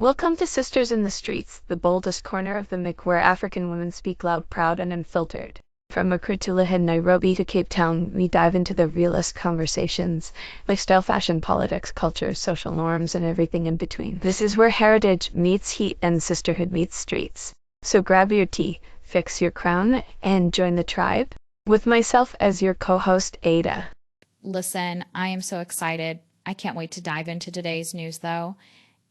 Welcome to Sisters in the Streets, the boldest corner of the MIC where African women speak loud, proud, and unfiltered. From Accra to Lahin, Nairobi to Cape Town, we dive into the realest conversations, lifestyle, fashion, politics, culture, social norms, and everything in between. This is where heritage meets heat and sisterhood meets streets. So grab your tea, fix your crown, and join the tribe. With myself as your co-host, Ada. Listen, I am so excited. I can't wait to dive into today's news, though.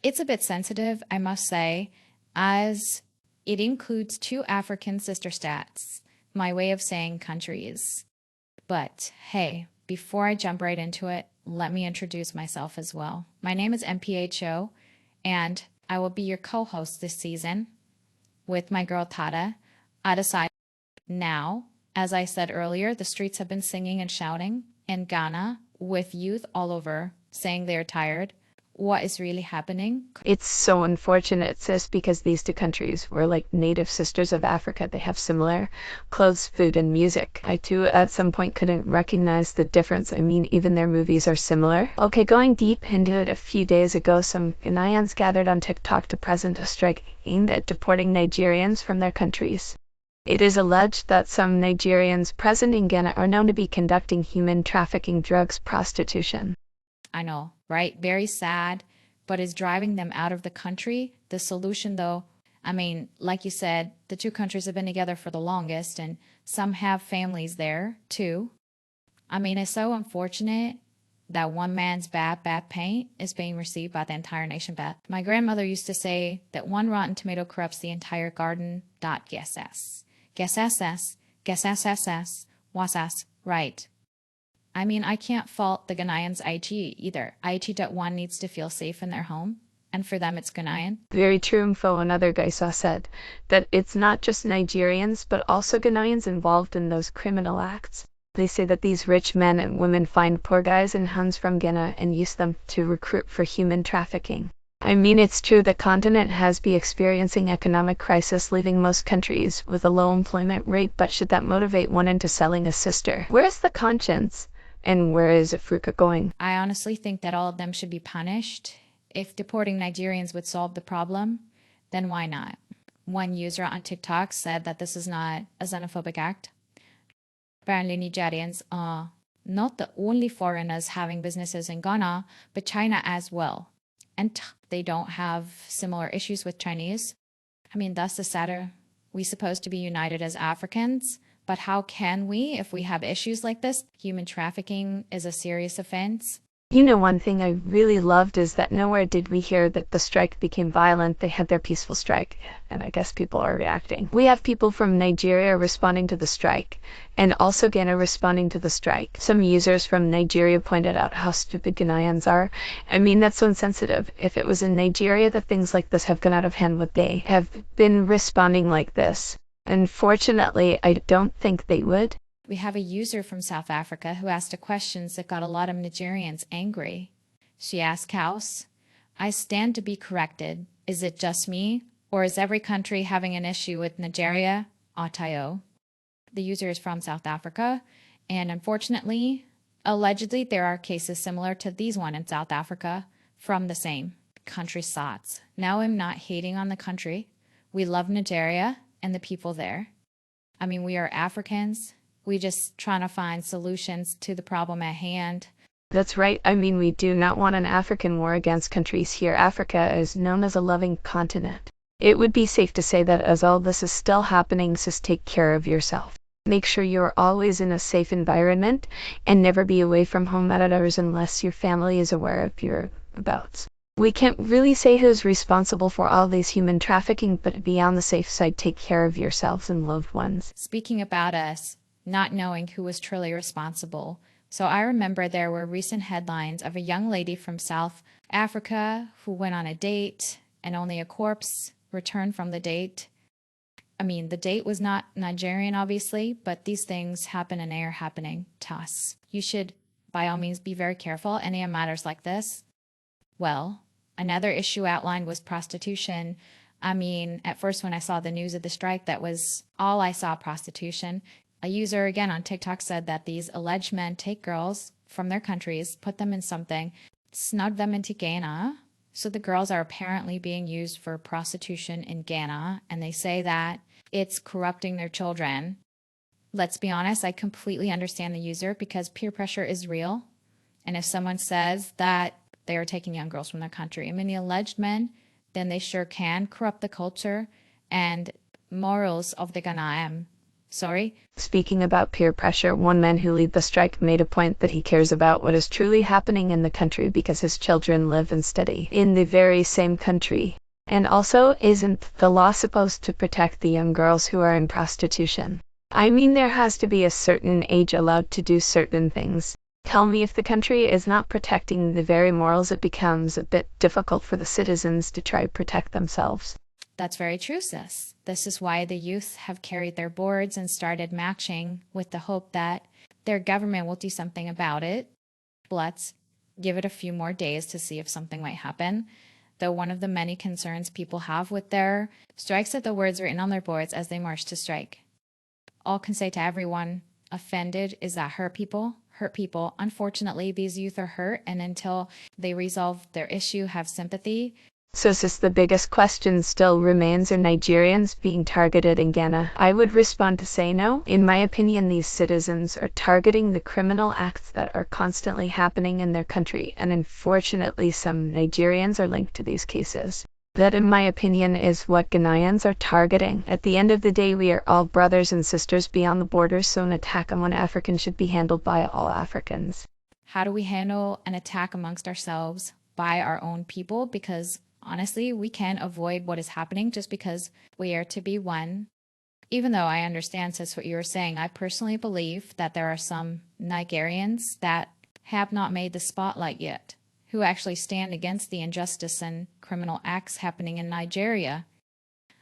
It's a bit sensitive, I must say, as it includes two African sister stats, my way of saying countries. But hey, before I jump right into it, let me introduce myself as well. My name is MPHO, and I will be your co-host this season with my girl Tada. Adasai. Now, as I said earlier, the streets have been singing and shouting in Ghana with youth all over saying they're tired. What is really happening? It's so unfortunate, sis, because these two countries were like native sisters of Africa. They have similar clothes, food, and music. I too, at some point, couldn't recognize the difference. I mean, even their movies are similar. Okay, going deep into it, a few days ago, some Ghanaians gathered on TikTok to present a strike aimed at deporting Nigerians from their countries. It is alleged that some Nigerians present in Ghana are known to be conducting human trafficking, drugs, prostitution. I know, right? Very sad, but is driving them out of the country. The solution, though, I mean, like you said, the two countries have been together for the longest, and some have families there, too. I mean, it's so unfortunate that one man's bad paint is being received by the entire nation bad. My grandmother used to say that one rotten tomato corrupts the entire garden. Guess wasas, right. I mean, I can't fault the Ghanaians' IT either. IT.1 needs to feel safe in their home, and for them it's Ghanaian. Very true, Info. Another guy said that it's not just Nigerians, but also Ghanaians involved in those criminal acts. They say that these rich men and women find poor guys and Huns from Ghana and use them to recruit for human trafficking. I mean, it's true the continent has been experiencing economic crisis, leaving most countries with a low employment rate, but should that motivate one into selling a sister? Where's the conscience? And where is Africa going? I honestly think that all of them should be punished. If deporting Nigerians would solve the problem, then why not? One user on TikTok said that this is not a xenophobic act. Apparently, Nigerians are not the only foreigners having businesses in Ghana, but China as well. And they don't have similar issues with Chinese. I mean, that's the sadder. We're supposed to be united as Africans. But how can we if we have issues like this? Human trafficking is a serious offense. You know, one thing I really loved is that nowhere did we hear that the strike became violent. They had their peaceful strike, and I guess people are reacting. We have people from Nigeria responding to the strike, and also Ghana responding to the strike. Some users from Nigeria pointed out how stupid Ghanaians are. I mean, that's so insensitive. If it was in Nigeria that things like this have gone out of hand, would they have been responding like this? Unfortunately, I don't think they would. We have a user from South Africa who asked a question that got a lot of Nigerians angry. She asked House, I stand to be corrected. Is it just me? Or is every country having an issue with Nigeria? Otayo. The user is from South Africa, and unfortunately, allegedly, there are cases similar to these one in South Africa from the same country thoughts. Now, I'm not hating on the country. We love Nigeria and the people there. I mean, we are Africans. We just trying to find solutions to the problem at hand. That's right. I mean, we do not want an African war against countries here. Africa is known as a loving continent. It would be safe to say that as all this is still happening, just take care of yourself. Make sure you're always in a safe environment and never be away from home at hours unless your family is aware of your whereabouts. We can't really say who's responsible for all these human trafficking, but be on the safe side. Take care of yourselves and loved ones. Speaking about us, not knowing who was truly responsible. So I remember there were recent headlines of a young lady from South Africa who went on a date and only a corpse returned from the date. I mean, the date was not Nigerian, obviously, but these things happen and they are happening to us. You should, by all means, be very careful any matters like this. Well, another issue outlined was prostitution. I mean, at first when I saw the news of the strike, that was all I saw, prostitution. A user, again, on TikTok said that these alleged men take girls from their countries, put them in something, snug them into Ghana, So the girls are apparently being used for prostitution in Ghana, and they say that it's corrupting their children. Let's be honest, I completely understand the user because peer pressure is real. And if someone says that they are taking young girls from their country, I mean, the alleged men, then they sure can corrupt the culture and morals of the Ghanaian. Sorry? Speaking about peer pressure, one man who led the strike made a point that he cares about what is truly happening in the country because his children live and study in the very same country. And also, isn't the law supposed to protect the young girls who are in prostitution? I mean, there has to be a certain age allowed to do certain things. Tell me, if the country is not protecting the very morals, it becomes a bit difficult for the citizens to try to protect themselves. That's very true, sis. This is why the youth have carried their boards and started marching with the hope that their government will do something about it. Let's give it a few more days to see if something might happen. Though one of the many concerns people have with their strikes are the words written on their boards as they march to strike. All can say to everyone offended is that hurt people hurt people. Unfortunately, these youth are hurt, and until they resolve their issue, have sympathy. So since the biggest question still remains, are Nigerians being targeted in Ghana? I would respond to say no. In my opinion, these citizens are targeting the criminal acts that are constantly happening in their country, and unfortunately some Nigerians are linked to these cases. That, in my opinion, is what Ghanaians are targeting. At the end of the day, we are all brothers and sisters beyond the borders, so an attack on one African should be handled by all Africans. How do we handle an attack amongst ourselves by our own people? Because honestly, we can't avoid what is happening just because we are to be one. Even though I understand, sis, what you were saying, I personally believe that there are some Nigerians that have not made the spotlight yet, who actually stand against the injustice and criminal acts happening in Nigeria.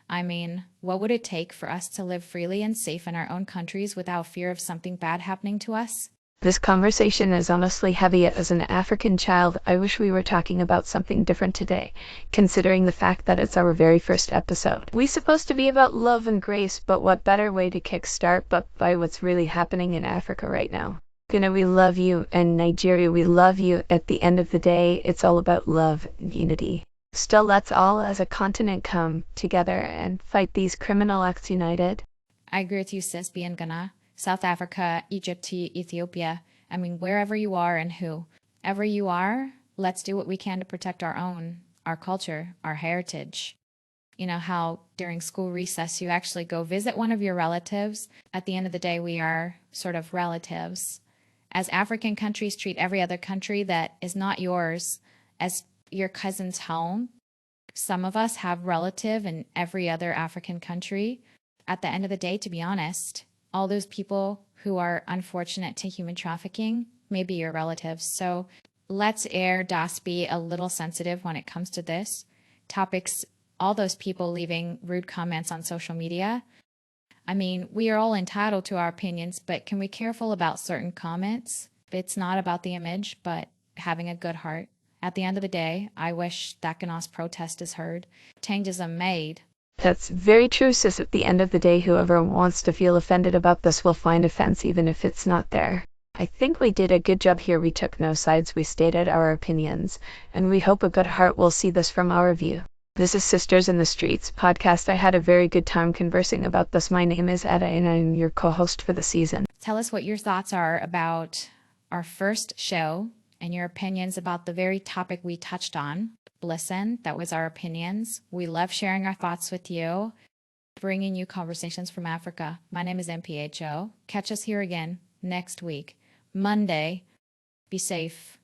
I mean, what would it take for us to live freely and safe in our own countries without fear of something bad happening to us? This conversation is honestly heavy. As an African child, I wish we were talking about something different today, considering the fact that it's our very first episode. We're supposed to be about love and grace, but what better way to kickstart but by what's really happening in Africa right now? Ghana, we love you, and Nigeria, we love you. At the end of the day, it's all about love and unity. Still, let's all as a continent come together and fight these criminal acts united. I agree with you, sis, be in Ghana, South Africa, Egypt, Ethiopia. I mean, wherever you are and whoever you are, let's do what we can to protect our own, our culture, our heritage. You know how during school recess you actually go visit one of your relatives. At the end of the day, we are sort of relatives. As African countries treat every other country that is not yours as your cousin's home, some of us have relative in every other African country. At the end of the day, to be honest, all those people who are unfortunate to human trafficking may be your relatives. So let's be a little sensitive when it comes to this topics. All those people leaving rude comments on social media. I mean, we are all entitled to our opinions, but can we be careful about certain comments? It's not about the image, but having a good heart. At the end of the day, I wish that Gana's protest is heard. Changes are made. That's very true, sis. At the end of the day, whoever wants to feel offended about this will find offense even if it's not there. I think we did a good job here. We took no sides, we stated our opinions, and we hope a good heart will see this from our view. This is Sisters in the Streets podcast. I had a very good time conversing about this. My name is Etta, and I'm your co-host for the season. Tell us what your thoughts are about our first show and your opinions about the very topic we touched on. Listen, that was our opinions. We love sharing our thoughts with you, bringing you conversations from Africa. My name is MPHO. Catch us here again next week, Monday. Be safe.